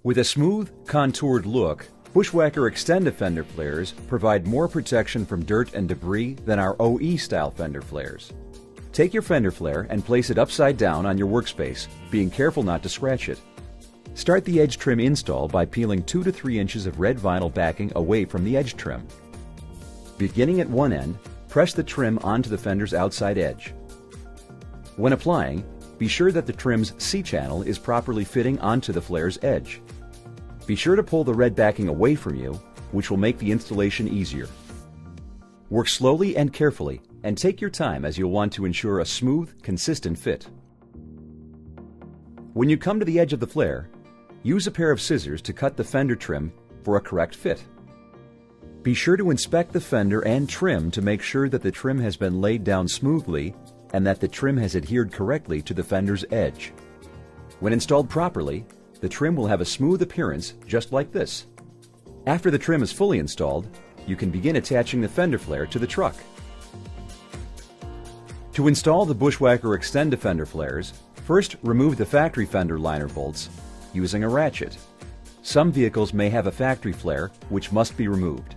With a smooth, contoured look, Bushwacker Extend Fender flares provide more protection from dirt and debris than our OE-style Fender flares. Take your Fender flare and place it upside down on your workspace, being careful not to scratch it. Start the edge trim install by peeling 2 to 3 inches of red vinyl backing away from the edge trim. Beginning at one end, press the trim onto the Fender's outside edge. When applying, be sure that the trim's C-channel is properly fitting onto the flare's edge. Be sure to pull the red backing away from you, which will make the installation easier. Work slowly and carefully, and take your time as you'll want to ensure a smooth, consistent fit. When you come to the edge of the flare, use a pair of scissors to cut the fender trim for a correct fit. Be sure to inspect the fender and trim to make sure that the trim has been laid down smoothly and that the trim has adhered correctly to the fender's edge. When installed properly, the trim will have a smooth appearance just like this. After the trim is fully installed, you can begin attaching the fender flare to the truck. To install the Bushwacker Extend Fender flares, first remove the factory fender liner bolts using a ratchet. Some vehicles may have a factory flare which must be removed.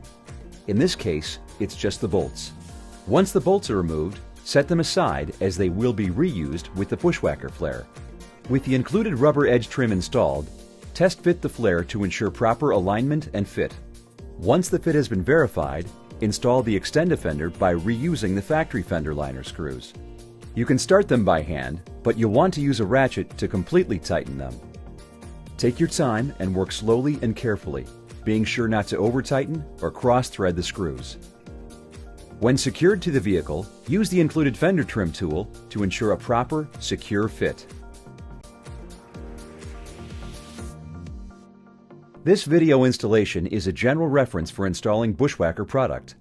In this case, it's just the bolts. Once the bolts are removed, set them aside as they will be reused with the Bushwacker flare. With the included rubber edge trim installed, test fit the flare to ensure proper alignment and fit. Once the fit has been verified, install the Extend Fender by reusing the factory fender liner screws. You can start them by hand, but you'll want to use a ratchet to completely tighten them. Take your time and work slowly and carefully, being sure not to over-tighten or cross-thread the screws. When secured to the vehicle, use the included fender trim tool to ensure a proper, secure fit. This video installation is a general reference for installing Bushwacker product.